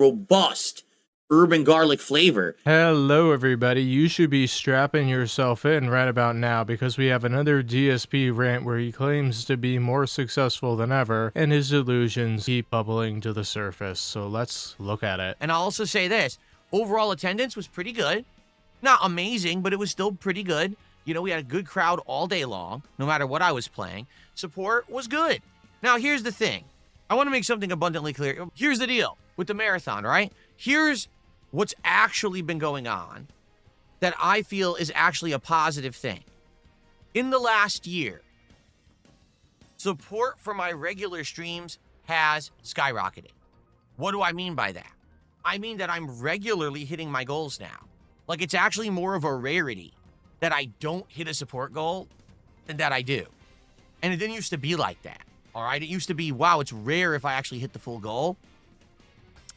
robust urban garlic flavor. Hello everybody, you should be strapping yourself in right about now because we have another DSP rant where he claims to be more successful than ever and his delusions keep bubbling to the surface. So let's look at it. And I'll also say this, overall attendance was pretty good. Not amazing, but it was still pretty good. You know, we had a good crowd all day long, no matter what I was playing. Support was good. Now, here's the thing. I want to make something abundantly clear. Here's the deal with the marathon, right? Here's what's actually been going on that I feel is actually a positive thing. In the last year, support for my regular streams has skyrocketed. What do I mean by that? I mean that I'm regularly hitting my goals now. Like, it's actually more of a rarity that I don't hit a support goal than that I do. And it didn't used to be like that, all right? It used to be, wow, it's rare if I actually hit the full goal.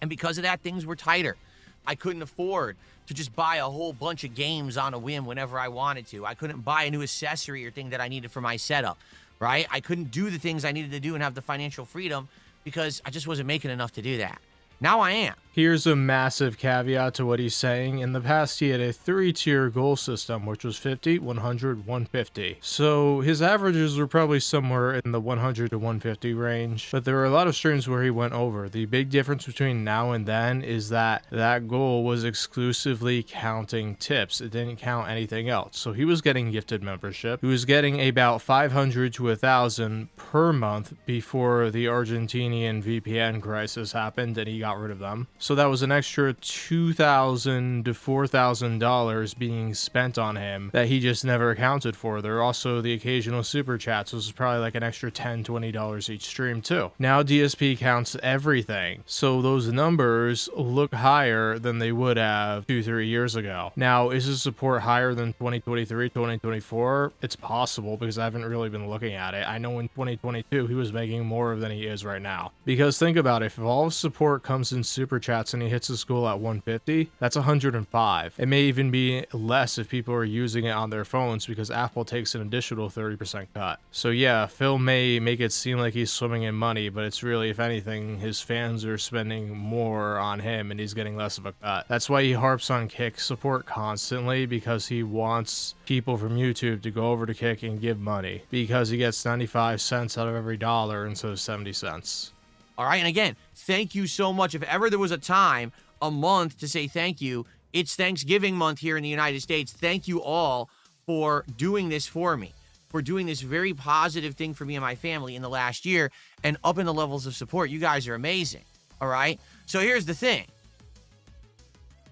And because of that, things were tighter. I couldn't afford to just buy a whole bunch of games on a whim whenever I wanted to. I couldn't buy a new accessory or thing that I needed for my setup, right? I couldn't do the things I needed to do and have the financial freedom because I just wasn't making enough to do that. Now I am. Here's a massive caveat to what he's saying. In the past, he had a 3-tier goal system, which was 50, 100, 150. So his averages were probably somewhere in the 100 to 150 range, but there were a lot of streams where he went over. The big difference between now and then is that that goal was exclusively counting tips. It didn't count anything else. So he was getting gifted membership. He was getting about 500 to 1,000 per month before the Argentinian VPN crisis happened and he got rid of them. So that was an extra $2,000 to $4,000 being spent on him that he just never accounted for. There are also the occasional super chats, which is probably like an extra $10, $20 each stream too. Now DSP counts everything. So those numbers look higher than they would have 2-3 years ago. Now, is his support higher than 2023, 2024? It's possible because I haven't really been looking at it. I know in 2022 he was making more than he is right now. Because think about it, if all his support comes in super chats and he hits his goal at 150, that's 105. It may even be less if people are using it on their phones because Apple takes an additional 30% cut. So yeah, Phil may make it seem like he's swimming in money, but it's really, if anything, his fans are spending more on him and he's getting less of a cut. That's why he harps on Kick support constantly, because he wants people from YouTube to go over to Kick and give money, because he gets 95 cents out of every dollar instead of 70 cents. All right, and again, thank you so much. If ever there was a time, a month to say thank you, it's Thanksgiving month here in the United States. Thank you all for doing this for me, for doing this very positive thing for me and my family in the last year and up in the levels of support. You guys are amazing, all right? So here's the thing.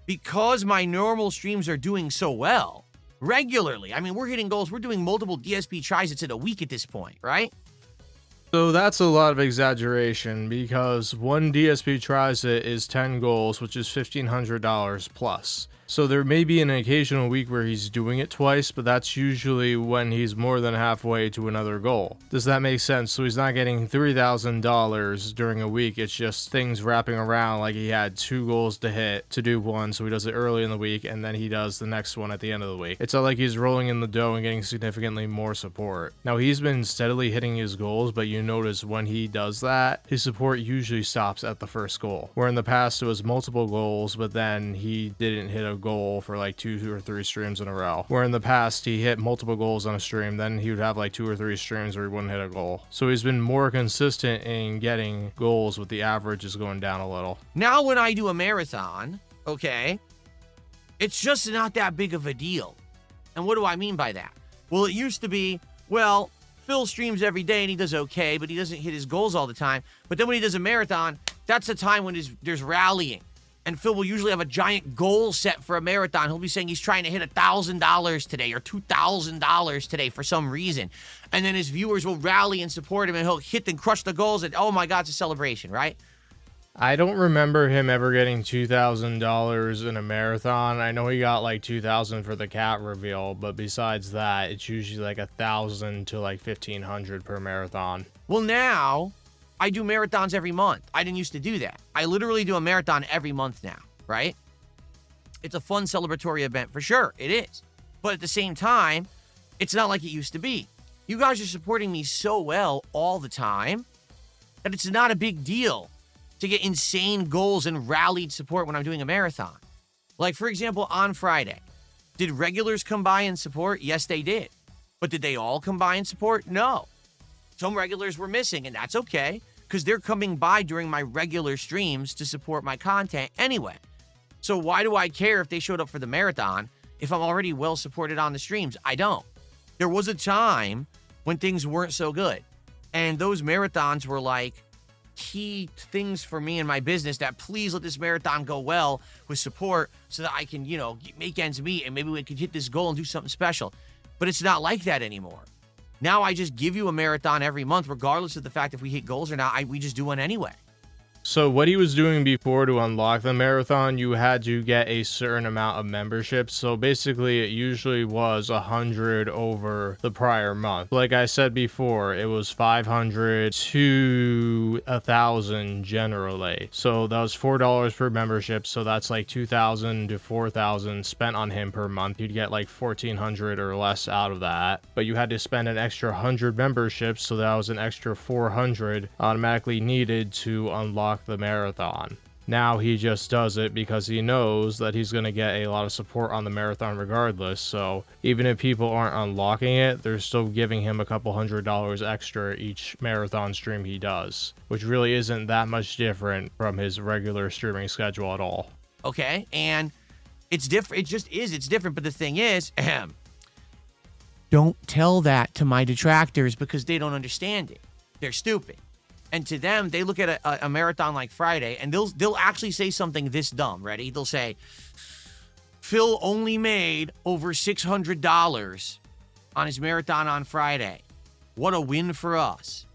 Because my normal streams are doing so well, regularly, I mean, we're hitting goals. We're doing multiple DSP tries in a week at this point, right? So that's a lot of exaggeration, because one DSP tries it is 10 goals, which is $1,500 plus. So there may be an occasional week where he's doing it twice, but that's usually when he's more than halfway to another goal. Does that make sense? So he's not getting $3,000 during a week. It's just things wrapping around, like he had 2 goals to hit to do one, so he does it early in the week, and then he does the next one at the end of the week. It's not like he's rolling in the dough and getting significantly more support. Now, he's been steadily hitting his goals, but you notice when he does that, his support usually stops at the first goal. Where in the past it was multiple goals, but then he didn't hit a goal for like 2 or 3 streams in a row. Where in the past he hit multiple goals on a stream, then he would have like 2 or 3 streams where he wouldn't hit a goal. So he's been more consistent in getting goals, with the average is going down a little. Now when I do a marathon, okay, it's just not that big of a deal. And what do I mean by that? Well, it used to be, well, Phil streams every day and he does okay, but he doesn't hit his goals all the time. But then when he does a marathon, that's the time when there's rallying. And Phil will usually have a giant goal set for a marathon. He'll be saying he's trying to hit $1,000 today or $2,000 today for some reason. And then his viewers will rally and support him, and he'll hit and crush the goals, and oh my God, it's a celebration, right? I don't remember him ever getting $2,000 in a marathon. I know he got like $2,000 for the cat reveal, but besides that, it's usually like $1,000 to like $1,500 per marathon. Well, now I do marathons every month. I didn't used to do that. I literally do a marathon every month now, right? It's a fun celebratory event for sure. It is. But at the same time, it's not like it used to be. You guys are supporting me so well all the time that it's not a big deal to get insane goals and rallied support when I'm doing a marathon. Like, for example, on Friday, did regulars come by and support? Yes, they did. But did they all come by and support? No. Some regulars were missing, and that's okay, because they're coming by during my regular streams to support my content anyway. So why do I care if they showed up for the marathon if I'm already well supported on the streams? I don't. There was a time when things weren't so good, and those marathons were like key things for me and my business, that please let this marathon go well with support so that I can, make ends meet and maybe we could hit this goal and do something special. But it's not like that anymore. Now I just give you a marathon every month, regardless of the fact if we hit goals or not. We just do one anyway. So what he was doing before to unlock the marathon, you had to get a certain amount of memberships. So basically it usually was 100 over the prior month. Like I said before, it was 500 to 1,000 generally. So that was $4 per membership. So that's like 2,000 to 4,000 spent on him per month. You'd get like 1,400 or less out of that. But you had to spend an extra 100 memberships. So that was an extra 400 automatically needed to unlock the marathon. Now he just does it because he knows that he's going to get a lot of support on the marathon regardless. So even if people aren't unlocking it, they're still giving him a couple $100 extra each marathon stream he does, which really isn't that much different from his regular streaming schedule at all. Okay, and it's different. It just is. It's different. But the thing is, don't tell that to my detractors because they don't understand it. They're stupid. And to them, they look at a marathon like Friday, and they'll actually say something this dumb. Ready? They'll say, Phil only made over $600 on his marathon on Friday. What a win for us.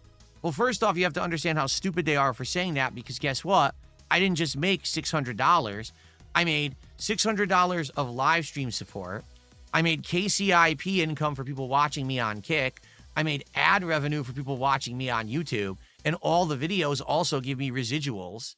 Well, first off, you have to understand how stupid they are for saying that, because guess what? I didn't just make $600. I made $600 of live stream support. I made KCIP income for people watching me on Kick. I made ad revenue for people watching me on YouTube. And all the videos also give me residuals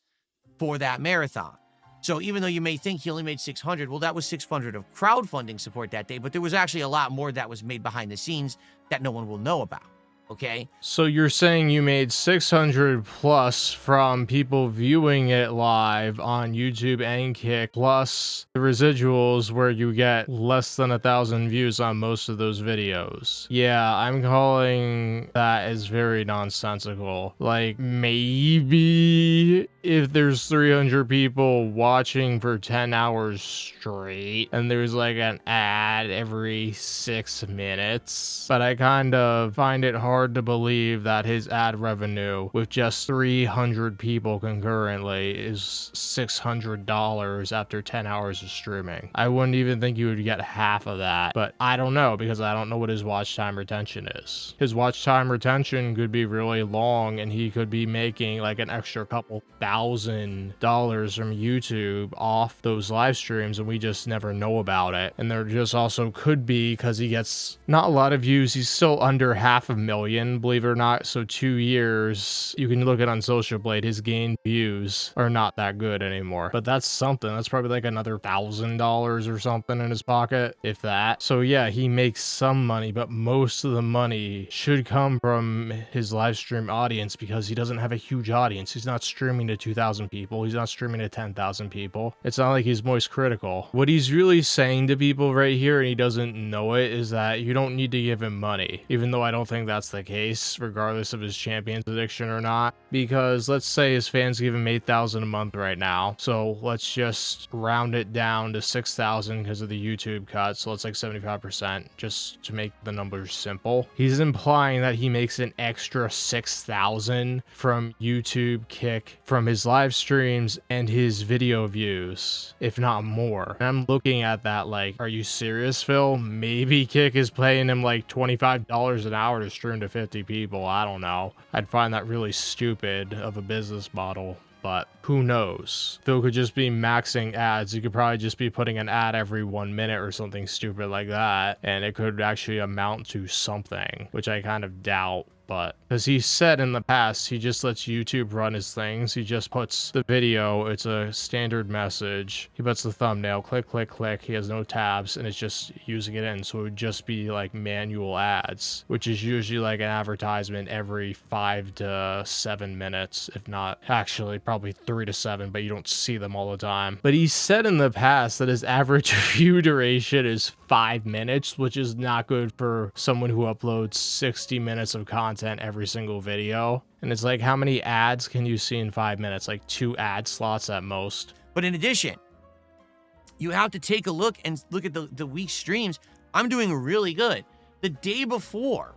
for that marathon. So even though you may think he only made 600, well, that was 600 of crowdfunding support that day, but there was actually a lot more that was made behind the scenes that no one will know about. Okay. So you're saying you made 600 plus from people viewing it live on YouTube and Kick, plus the residuals where you get less than 1,000 views on most of those videos. Yeah, I'm calling that is very nonsensical. Like, maybe if there's 300 people watching for 10 hours straight and there's like an ad every 6 minutes, but I kind of find it hard to believe that his ad revenue with just 300 people concurrently is $600 after 10 hours of streaming. I wouldn't even think you would get half of that, but I don't know because I don't know what his watch time retention is. His watch time retention could be really long and he could be making like an extra couple $1,000 from YouTube off those live streams and we just never know about it. And there just also could be, because he gets not a lot of views, he's still under 500,000, believe it or not. So 2 years, you can look at on Social Blade, his gained views are not that good anymore. But that's something. That's probably like another $1,000 or something in his pocket, if that. So yeah, he makes some money, but most of the money should come from his live stream audience because he doesn't have a huge audience. He's not streaming to 2,000 people. He's not streaming to 10,000 people. It's not like he's Moist Critical. What he's really saying to people right here, and he doesn't know it, is that you don't need to give him money, even though I don't think that's the case, regardless of his champions addiction or not. Because let's say his fans give him 8,000 a month right now. So let's just round it down to 6,000 because of the YouTube cut. So it's like 75% just to make the numbers simple. He's implying that he makes an extra 6,000 from YouTube, Kick, from his live streams and his video views, if not more. And I'm looking at that like, are you serious, Phil? Maybe Kick is paying him like $25 an hour to stream to 50 people. I don't know. I'd find that really stupid of a business model, but who knows? Phil could just be maxing ads. He could probably just be putting an ad every 1 minute or something stupid like that, and it could actually amount to something, which I kind of doubt. but because he said in the past, he just lets YouTube run his things. He just puts the video, it's a standard message. He puts the thumbnail, click, click, click. He has no tabs and it's just using it in. So it would just be like manual ads, which is usually like an advertisement every 5 to 7 minutes, if not actually probably 3 to 7, but you don't see them all the time. But he said in the past that his average view duration is 5 minutes, which is not good for someone who uploads 60 minutes of content every single video. And it's like, how many ads can you see in 5 minutes? Like 2 ad slots at most. But in addition, you have to take a look and look at the week streams. I'm doing really good. The day before,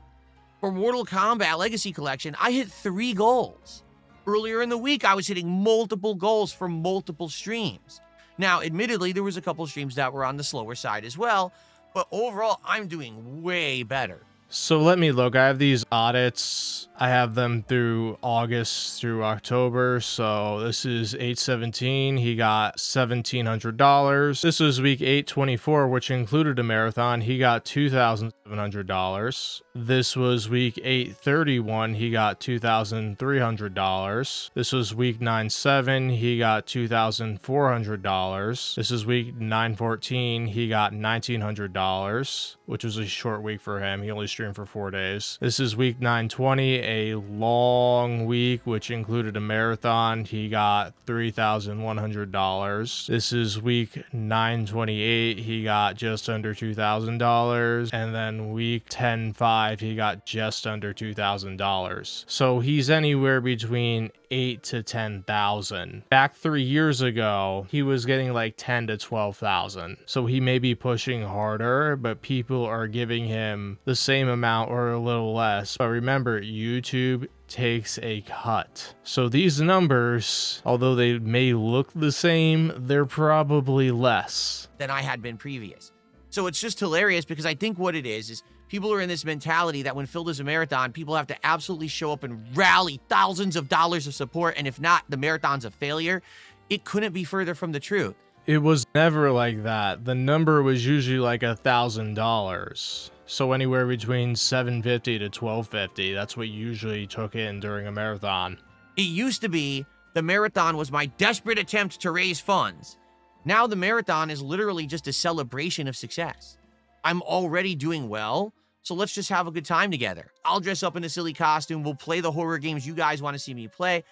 for Mortal Kombat Legacy Collection, I hit 3 goals. Earlier in the week, I was hitting multiple goals for multiple streams. Now, admittedly, there was a couple streams that were on the slower side as well, but overall, I'm doing way better. So let me look. I have these audits. I have them through August through October. So this is 8/17. He got $1,700. This was week 8/24, which included a marathon. He got $2,700. This was week 8/31. He got $2,300. This was week 9/7. He got $2,400. This is week 9/14. He got $1,900, which was a short week for him. He only streamed for 4 days. This is week 9/20, a long week, which included a marathon. He got $3,100. This is week 9/28. He got just under $2,000. And then week 10/5, he got just under $2,000. So he's anywhere between 8 to 10,000. Back 3 years ago, he was getting like 10 to 12,000. So he may be pushing harder, but people are giving him the same amount or a little less. But remember, YouTube takes a cut. So these numbers, although they may look the same, they're probably less than I had been previous. So it's just hilarious because I think what it is people are in this mentality that when Phil does a marathon, people have to absolutely show up and rally thousands of dollars of support. And if not, the marathon's a failure. It couldn't be further from the truth. It was never like that. The number was usually like $1,000. So anywhere between $750 to $1,250. That's what usually took in during a marathon. It used to be the marathon was my desperate attempt to raise funds. Now the marathon is literally just a celebration of success. I'm already doing well, so let's just have a good time together. I'll dress up in a silly costume. We'll play the horror games you guys want to see me play.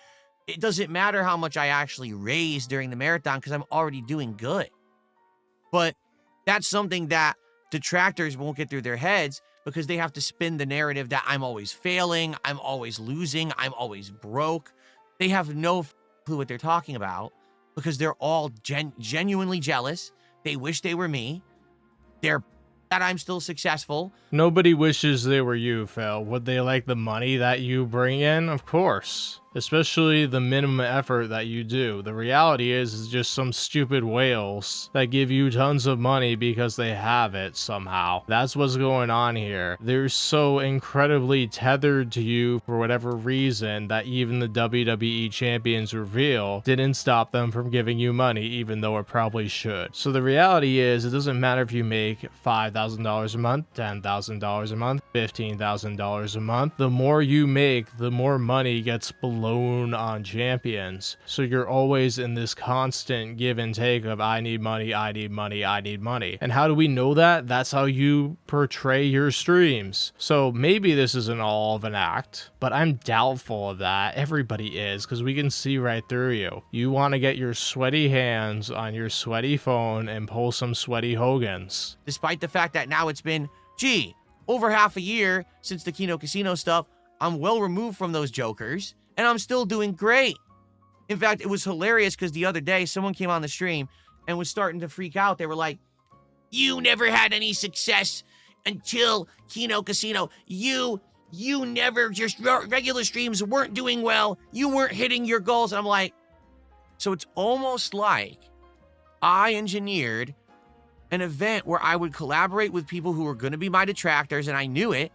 It doesn't matter how much I actually raise during the marathon because I'm already doing good. But that's something that detractors won't get through their heads because they have to spin the narrative that I'm always failing, I'm always losing, I'm always broke. They have no clue what they're talking about because they're all genuinely jealous. They wish they were me. They're that I'm still successful. Nobody wishes they were you, Phil. Would they like the money that you bring in? Of course. Especially the minimum effort that you do. The reality is just some stupid whales that give you tons of money because they have it somehow. That's what's going on here. They're so incredibly tethered to you for whatever reason that even the WWE Champions reveal didn't stop them from giving you money, even though it probably should. So the reality is it doesn't matter if you make $5,000 a month, $10,000 a month, $15,000 a month. The more you make, the more money gets blown on champions. So you're always in this constant give and take of I need money, I need money, I need money. And how do we know that? That's how you portray your streams. So maybe this isn't all of an act, but I'm doubtful of that. Everybody is, because we can see right through you. You want to get your sweaty hands on your sweaty phone and pull some sweaty Hogans. Despite the fact that now it's been, over half a year since the Kino Casino stuff, I'm well removed from those jokers. And I'm still doing great. In fact, it was hilarious because the other day, someone came on the stream and was starting to freak out. They were like, you never had any success until Kino Casino. You never, your regular streams weren't doing well. You weren't hitting your goals. And I'm like, so it's almost like I engineered an event where I would collaborate with people who were going to be my detractors, and I knew it.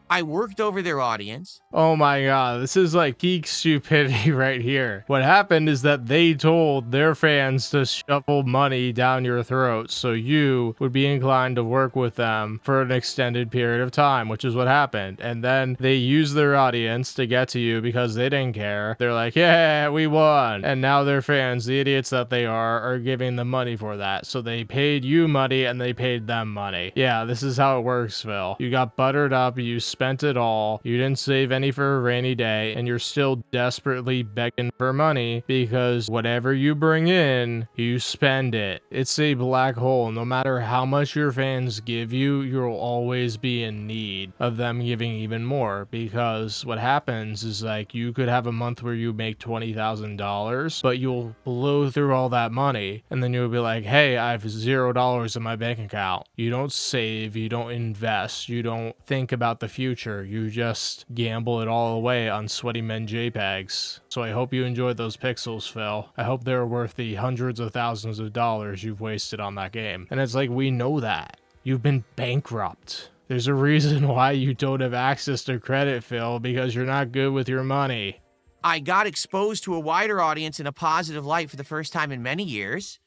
I worked over their audience. Oh my god, this is like geek stupidity right here. What happened is that they told their fans to shovel money down your throat so you would be inclined to work with them for an extended period of time, which is what happened. And then they used their audience to get to you because they didn't care. They're like, yeah, we won. And now their fans, the idiots that they are giving them money for that. So they paid you money and they paid them money. Yeah, this is how it works, Phil. You got buttered up, you spent it all, you didn't save any for a rainy day, and you're still desperately begging for money because whatever you bring in, you spend it. It's a black hole. No matter how much your fans give you, you'll always be in need of them giving even more, because what happens is like you could have a month where you make $20,000, but you'll blow through all that money, and then you'll be like, hey, I have $0 in my bank account. You don't save, you don't invest, you don't think about the future. You just gamble it all away on sweaty men JPEGs. So I hope you enjoyed those pixels, Phil. I hope they're worth the hundreds of thousands of dollars you've wasted on that game. And it's like, we know that. You've been bankrupt. There's a reason why you don't have access to credit, Phil, because you're not good with your money. I got exposed to a wider audience in a positive light for the first time in many years.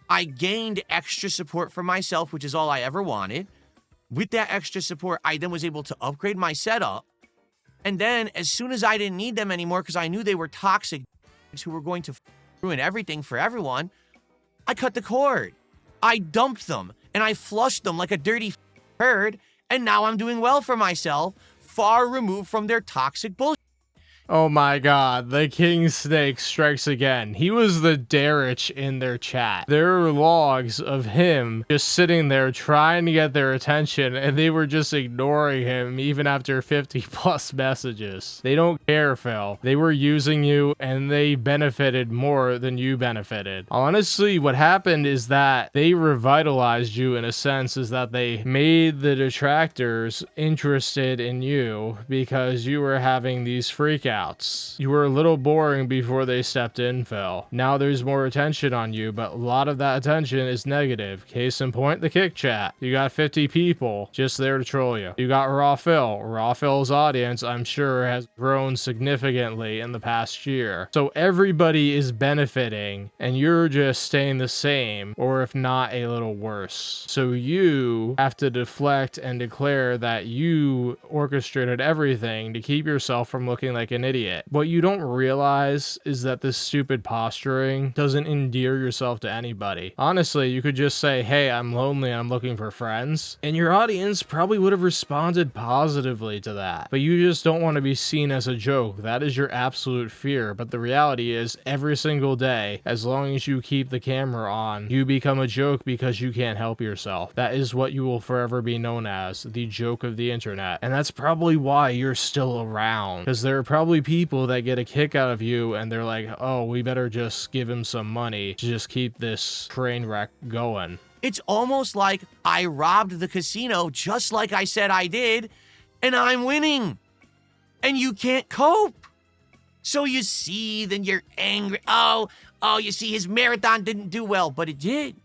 I gained extra support for myself, which is all I ever wanted. With that extra support, I then was able to upgrade my setup. And then as soon as I didn't need them anymore because I knew they were toxic who were going to ruin everything for everyone, I cut the cord. I dumped them and I flushed them like a dirty herd. And now I'm doing well for myself, far removed from their toxic bullshit. Oh my god, the King Snake strikes again. He was the Darich in their chat. There were logs of him just sitting there trying to get their attention, and they were just ignoring him even after 50 plus messages. They don't care, Phil. They were using you, and they benefited more than you benefited. Honestly, what happened is that they revitalized you in a sense, is that they made the detractors interested in you because you were having these freakouts. You were a little boring before they stepped in, Phil. Now there's more attention on you, but a lot of that attention is negative. Case in point, the Kick Chat. You got 50 people just there to troll you. You got Raw Phil. Raw Phil's audience, I'm sure, has grown significantly in the past year. So everybody is benefiting, and you're just staying the same, or if not, a little worse. So you have to deflect and declare that you orchestrated everything to keep yourself from looking like an idiot. What you don't realize is that this stupid posturing doesn't endear yourself to anybody. Honestly, you could just say, hey, I'm lonely and I'm looking for friends, and your audience probably would have responded positively to that. But you just don't want to be seen as a joke. That is your absolute fear. But the reality is, every single day, as long as you keep the camera on, you become a joke because you can't help yourself. That is what you will forever be known as, the joke of the internet. And that's probably why you're still around, because there are probably people that get a kick out of you and they're like, oh, we better just give him some money to just keep this train wreck going. It's almost like I robbed the casino just like I said I did, and I'm winning. And you can't cope. So you see, then you're angry. Oh, you see, his marathon didn't do well, but it did.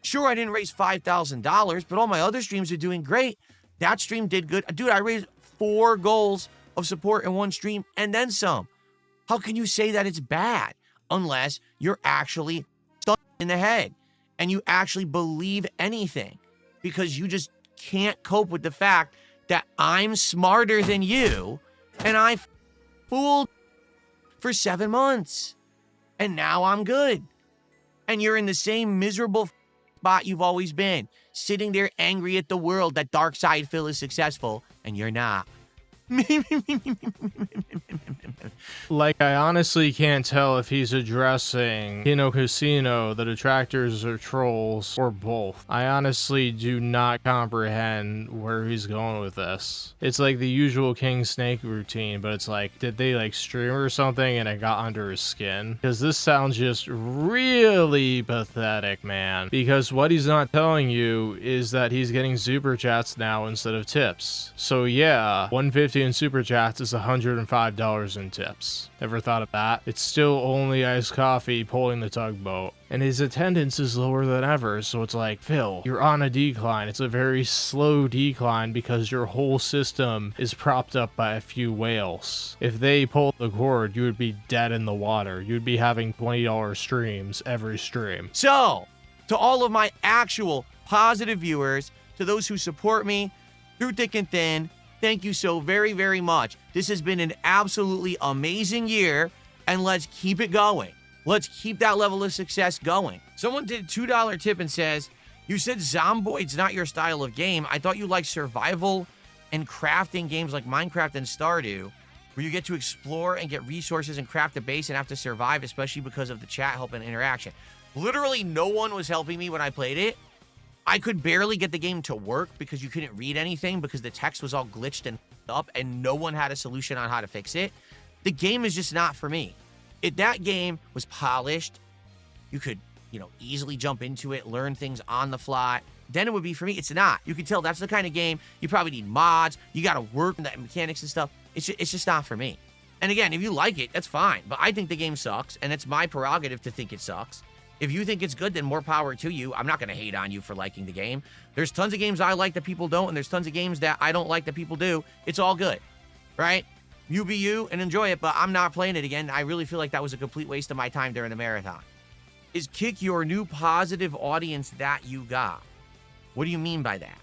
Sure, I didn't raise $5,000, but all my other streams are doing great. That stream did good. Dude, I raised 4 goals of support in one stream and then some. How can you say that it's bad unless you're actually stuck in the head and you actually believe anything, because you just can't cope with the fact that I'm smarter than you and I fooled for 7 months and now I'm good. And you're in the same miserable spot you've always been, sitting there angry at the world that DarkSydePhil is successful and you're not. Like, I honestly can't tell if he's addressing Kino Casino, the detractors, or trolls, or both. I honestly do not comprehend where he's going with this. It's like the usual King Snake routine, but it's like, did they like stream or something and it got under his skin? Because this sounds just really pathetic, man. Because what he's not telling you is that he's getting super chats now instead of tips. So yeah, 150 $2.50 in super chats is $105 in tips. Ever thought of that? It's still only iced coffee pulling the tugboat. And his attendance is lower than ever, so it's like, Phil, you're on a decline. It's a very slow decline because your whole system is propped up by a few whales. If they pulled the cord, you would be dead in the water. You'd be having $20 streams every stream. So, to all of my actual positive viewers, to those who support me through thick and thin, thank you so very, very much. This has been an absolutely amazing year, and let's keep it going. Let's keep that level of success going. Someone did a $2 tip and says, you said Zomboid's not your style of game. I thought you liked survival and crafting games like Minecraft and Stardew, where you get to explore and get resources and craft a base and have to survive, especially because of the chat help and interaction. Literally no one was helping me when I played it. I could barely get the game to work because you couldn't read anything because the text was all glitched and up and no one had a solution on how to fix it. The game is just not for me. If that game was polished, you could, easily jump into it, learn things on the fly, then it would be for me. It's not. You can tell that's the kind of game you probably need mods. You got to work on the mechanics and stuff. It's just not for me. And again, if you like it, that's fine. But I think the game sucks, and it's my prerogative to think it sucks. If you think it's good, then more power to you. I'm not going to hate on you for liking the game. There's tons of games I like that people don't, and there's tons of games that I don't like that people do. It's all good, right? You be you and enjoy it, but I'm not playing it again. I really feel like that was a complete waste of my time during the marathon. Is kick your new positive audience that you got. What do you mean by that?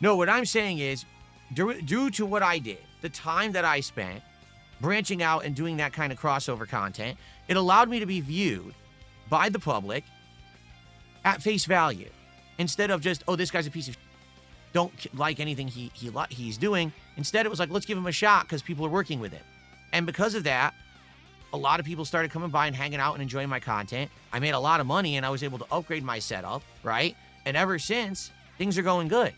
No, what I'm saying is, due to what I did, the time that I spent branching out and doing that kind of crossover content, it allowed me to be viewed by the public at face value. Instead of just, oh, this guy's a piece of shit. Don't like anything he's doing. Instead, it was like, let's give him a shot because people are working with him. And because of that, a lot of people started coming by and hanging out and enjoying my content. I made a lot of money and I was able to upgrade my setup, right? And ever since, things are going good.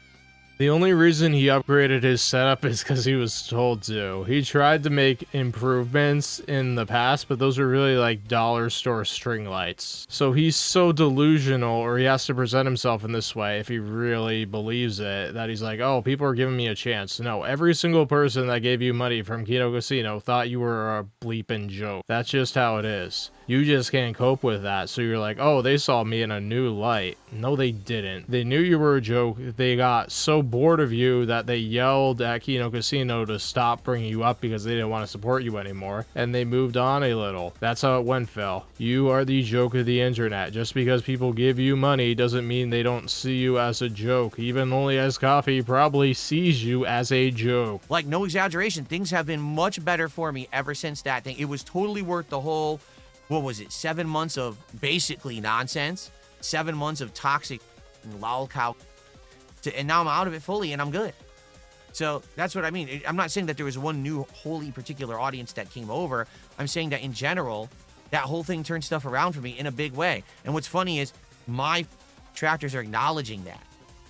The only reason he upgraded his setup is because he was told to. He tried to make improvements in the past, but those are really like dollar store string lights. So he's so delusional, or he has to present himself in this way if he really believes it, that he's like, oh, people are giving me a chance. No, every single person that gave you money from Kino Casino thought you were a bleeping joke. That's just how it is. You just can't cope with that, so you're like, oh, they saw me in a new light. No, they didn't. They knew you were a joke. They got so bored of you that they yelled at Kino Casino to stop bringing you up because they didn't want to support you anymore, and they moved on a little. That's how it went, Phil. You are the joke of the internet. Just because people give you money doesn't mean they don't see you as a joke. Even Only As Coffee probably sees you as a joke. Like, no exaggeration, things have been much better for me ever since that thing. It was totally worth the whole, 7 months of basically nonsense, 7 months of toxic LOLcow, and now I'm out of it fully and I'm good. So that's what I mean. I'm not saying that there was one new wholly particular audience that came over. I'm saying that in general, that whole thing turned stuff around for me in a big way. And what's funny is my tractors are acknowledging that.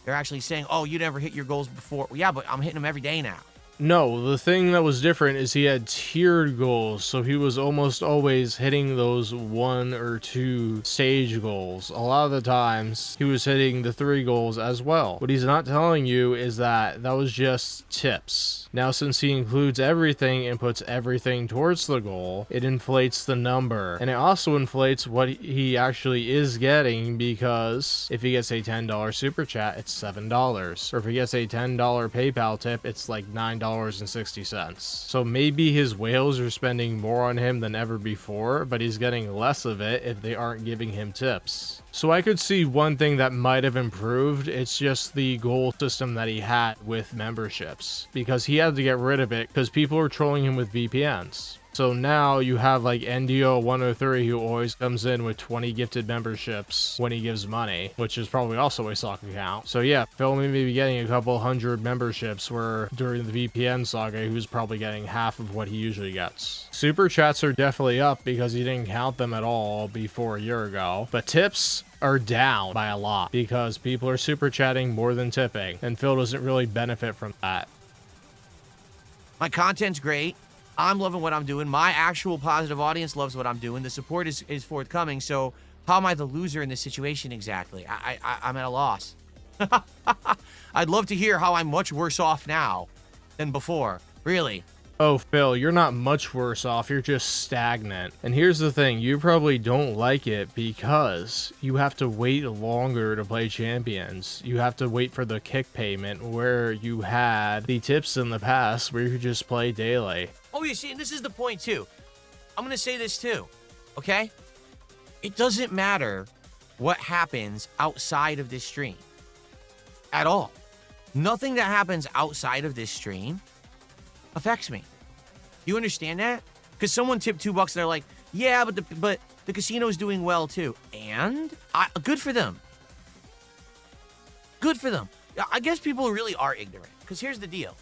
They're actually saying, oh, you never hit your goals before. Well, yeah, but I'm hitting them every day now. No, the thing that was different is he had tiered goals, so he was almost always hitting those 1 or 2 stage goals. A lot of the times, he was hitting the 3 goals as well. What he's not telling you is that that was just tips. Now, since he includes everything and puts everything towards the goal, it inflates the number. And it also inflates what he actually is getting, because if he gets a $10 super chat, it's $7. Or if he gets a $10 PayPal tip, it's like $9.60. So maybe his whales are spending more on him than ever before, but he's getting less of it if they aren't giving him tips. So I could see one thing that might have improved. It's just the goal system that he had with memberships, because he had to get rid of it because people are trolling him with VPNs. So now you have like NDO103 who always comes in with 20 gifted memberships when he gives money, which is probably also a sock account. So yeah, Phil may be getting a couple hundred memberships, where during the VPN saga, he was probably getting half of what he usually gets. Super chats are definitely up because he didn't count them at all before a year ago, but tips are down by a lot because people are super chatting more than tipping, and Phil doesn't really benefit from that. My content's great. I'm loving what I'm doing. My actual positive audience loves what I'm doing. The support is forthcoming. So how am I the loser in this situation exactly? I'm at a loss. I'd love to hear how I'm much worse off now than before. Really. Oh, Phil, you're not much worse off. You're just stagnant. And here's the thing. You probably don't like it because you have to wait longer to play champions. You have to wait for the kick payment where you had the tips in the past where you could just play daily. Oh, you see, and this is the point, too. I'm going to say this, too. Okay? It doesn't matter what happens outside of this stream. At all. Nothing that happens outside of this stream affects me. You understand that? Because someone tipped $2 and they're like, yeah, but the casino's doing well too. And good for them. Good for them. I guess people really are ignorant. Because here's the deal.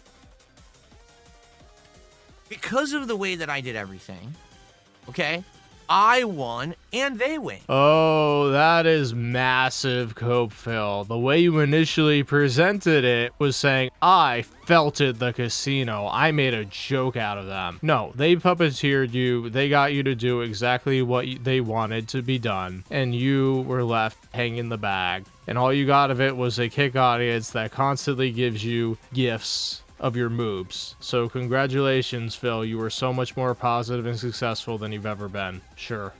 Because of the way that I did everything, okay, I won and they win. Oh, that is massive cope, Phil. The way you initially presented it was saying, I felted the casino. I made a joke out of them. No, they puppeteered you. They got you to do exactly what they wanted to be done. And you were left hanging the bag. And all you got of it was a kick audience that constantly gives you gifts of your moves. So congratulations, Phil. You were so much more positive and successful than you've ever been. Sure.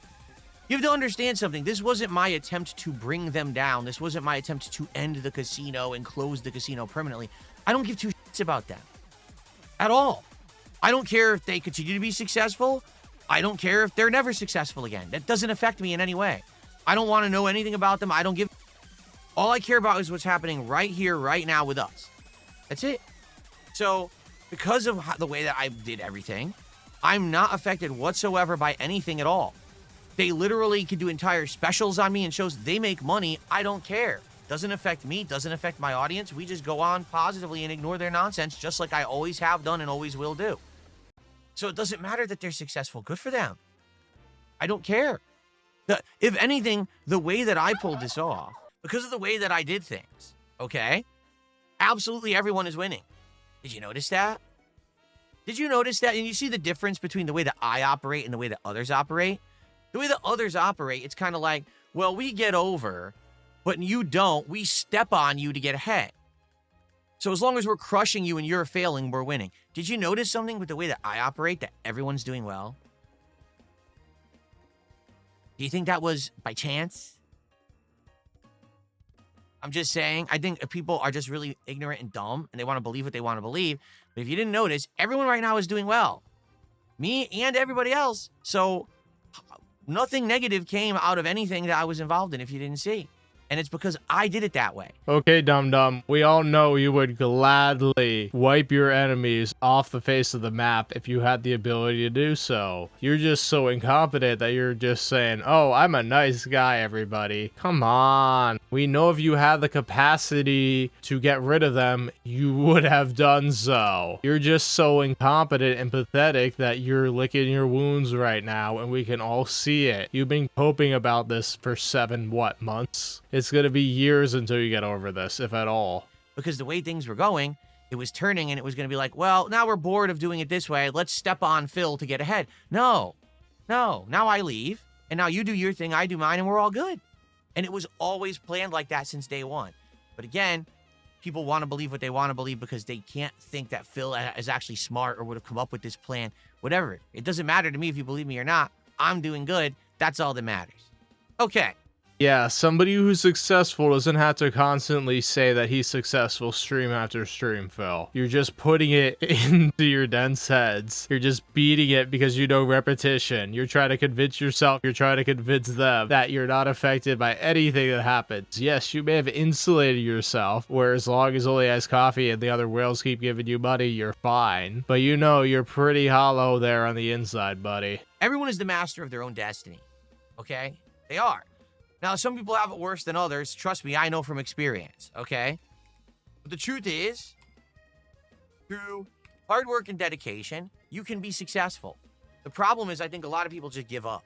You have to understand something. This wasn't my attempt to bring them down. This wasn't my attempt to end the casino and close the casino permanently. I don't give two shits about them. At all. I don't care if they continue to be successful. I don't care if they're never successful again. That doesn't affect me in any way. I don't want to know anything about them. I don't give... All I care about is what's happening right here, right now with us. That's it. So, because of the way that I did everything, I'm not affected whatsoever by anything at all. They literally could do entire specials on me and shows they make money. I don't care. Doesn't affect me, doesn't affect my audience. We just go on positively and ignore their nonsense just like I always have done and always will do. So it doesn't matter that they're successful. Good for them. I don't care. If anything, the way that I pulled this off, because of the way that I did things, okay, absolutely everyone is winning. Did you notice that? Did you notice that? And you see the difference between the way that I operate and the way that others operate? The way that others operate, it's kind of like, well, we get over, but you don't. We step on you to get ahead. So as long as we're crushing you and you're failing, we're winning. Did you notice something with the way that I operate, that everyone's doing well? Do you think that was by chance? I'm just saying, I think people are just really ignorant and dumb, and they want to believe what they want to believe. But if you didn't notice, everyone right now is doing well. Me and everybody else. So nothing negative came out of anything that I was involved in if you didn't see. And it's because I did it that way. Okay, dum-dum. We all know you would gladly wipe your enemies off the face of the map if you had the ability to do so. You're just so incompetent that you're just saying, oh, I'm a nice guy, everybody. Come on. We know if you had the capacity to get rid of them, you would have done so. You're just so incompetent and pathetic that you're licking your wounds right now, and we can all see it. You've been coping about this for 7 months? It's going to be years until you get over this, if at all. Because the way things were going, it was turning and it was going to be like, well, now we're bored of doing it this way. Let's step on Phil to get ahead. No. Now I leave, and now you do your thing, I do mine, and we're all good. And it was always planned like that since day one. But again, people want to believe what they want to believe because they can't think that Phil is actually smart or would have come up with this plan. Whatever. It doesn't matter to me if you believe me or not. I'm doing good. That's all that matters. Okay. Yeah, somebody who's successful doesn't have to constantly say that he's successful stream after stream, Phil. You're just putting it into your dense heads. You're just beating it because you know repetition. You're trying to convince yourself, you're trying to convince them that you're not affected by anything that happens. Yes, you may have insulated yourself, where as long as Oli has coffee and the other whales keep giving you money, you're fine. But you know you're pretty hollow there on the inside, buddy. Everyone is the master of their own destiny. Okay? They are. Now, some people have it worse than others. Trust me, I know from experience, okay? But the truth is, through hard work and dedication, you can be successful. The problem is, I think a lot of people just give up.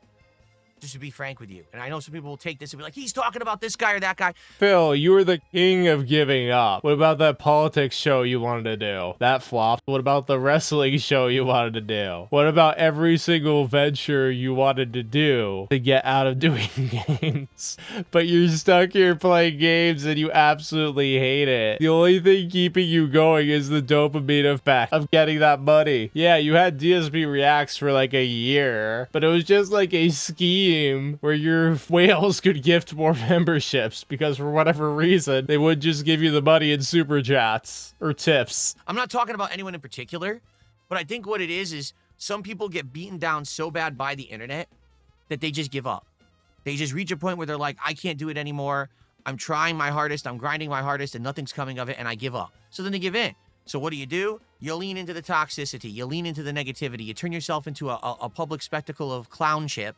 just to be frank with you. And I know some people will take this and be like, he's talking about this guy or that guy. Phil, you were the king of giving up. What about that politics show you wanted to do? That flopped. What about the wrestling show you wanted to do? What about every single venture you wanted to do to get out of doing games? But you're stuck here playing games and you absolutely hate it. The only thing keeping you going is the dopamine effect of getting that money. Yeah, you had DSP Reacts for like a year, but it was just like a scheme where your whales could gift more memberships because for whatever reason, they would just give you the money in super chats or tips. I'm not talking about anyone in particular, but I think what it is some people get beaten down so bad by the internet that they just give up. They just reach a point where they're like, I can't do it anymore. I'm trying my hardest. I'm grinding my hardest and nothing's coming of it and I give up. So then they give in. So what do? You lean into the toxicity. You lean into the negativity. You turn yourself into a public spectacle of clownship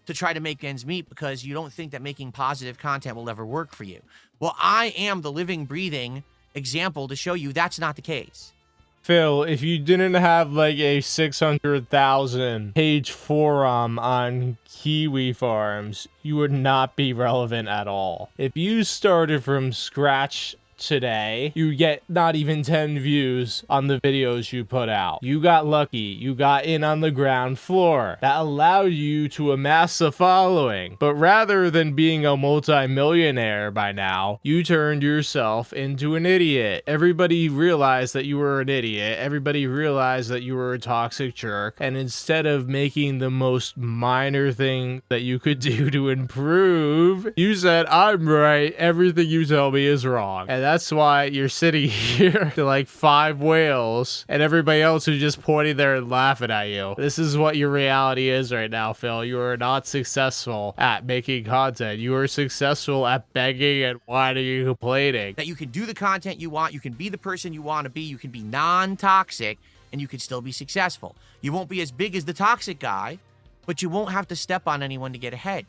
to try to make ends meet because you don't think that making positive content will ever work for you. Well, I am the living, breathing example to show you that's not the case. Phil, if you didn't have like a 600,000 page forum on kiwi farms, you would not be relevant at all. If you started from scratch today, you get not even 10 views on the videos you put out. You got lucky. You got in on the ground floor. That allowed you to amass a following. But rather than being a multi-millionaire by now, you turned yourself into an idiot. Everybody realized that you were an idiot. Everybody realized that you were a toxic jerk. And instead of making the most minor thing that you could do to improve, you said, I'm right. Everything you tell me is wrong. And that's why you're sitting here to like 5 whales and everybody else who's just pointing there and laughing at you. This is what your reality is right now, Phil. You are not successful at making content. You are successful at begging and whining and complaining. That you can do the content you want. You can be the person you want to be. You can be non-toxic and you can still be successful. You won't be as big as the toxic guy, but you won't have to step on anyone to get ahead.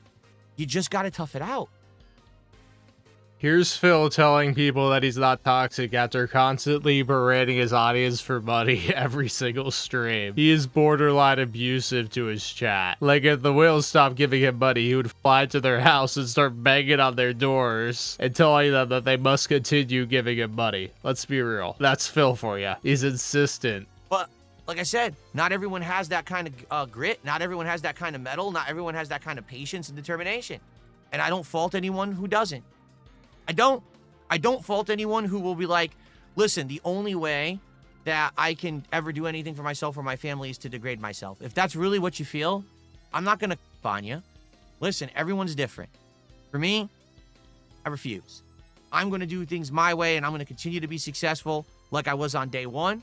You just got to tough it out. Here's Phil telling people that he's not toxic after constantly berating his audience for money every single stream. He is borderline abusive to his chat. Like if the whales stopped giving him money, he would fly to their house and start banging on their doors and telling them that they must continue giving him money. Let's be real. That's Phil for you. He's insistent. But like I said, not everyone has that kind of grit. Not everyone has that kind of mettle. Not everyone has that kind of patience and determination. And I don't fault anyone who doesn't. I don't fault anyone who will be like, listen, the only way that I can ever do anything for myself or my family is to degrade myself. If that's really what you feel, I'm not going to on you. Listen, everyone's different. For me, I refuse. I'm going to do things my way and I'm going to continue to be successful like I was on day one.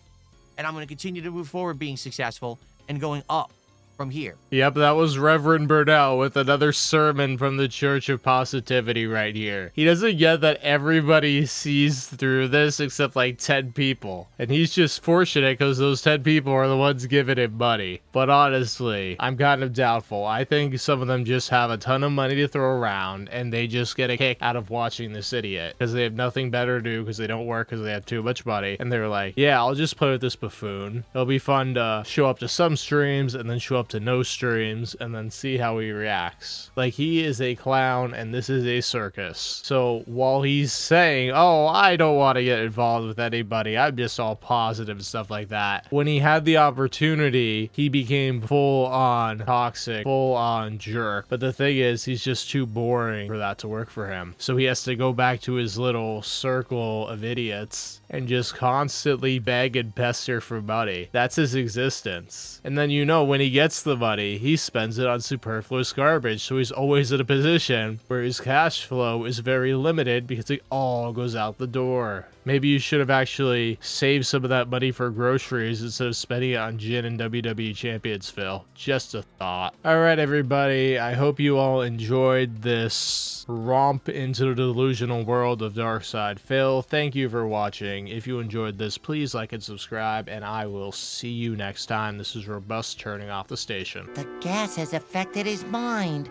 And I'm going to continue to move forward being successful and going up from here. Yep, that was Reverend Burnell with another sermon from the Church of Positivity right here. He doesn't get that everybody sees through this except like 10 people. And he's just fortunate because those 10 people are the ones giving him money. But honestly, I'm kind of doubtful. I think some of them just have a ton of money to throw around and they just get a kick out of watching this idiot because they have nothing better to do because they don't work because they have too much money. And they're like, yeah, I'll just play with this buffoon. It'll be fun to show up to some streams and then show up to no streams and then see how he reacts. Like, he is a clown and this is a circus. So while he's saying, oh, I don't want to get involved with anybody, I'm just all positive and stuff like that, when he had the opportunity, he became full on toxic, full on jerk. But the thing is, he's just too boring for that to work for him. So he has to go back to his little circle of idiots and just constantly beg and pester for money. That's his existence. And then, you know, when he gets the money, he spends it on superfluous garbage. So he's always in a position where his cash flow is very limited because it all goes out the door. Maybe you should have actually saved some of that money for groceries instead of spending it on gin and WWE champions, Phil. Just a thought. Alright, everybody. I hope you all enjoyed this romp into the delusional world of DarkSydePhil. Thank you for watching. If you enjoyed this, please like and subscribe, and I will see you next time. This is Robust turning off the station. The gas has affected his mind.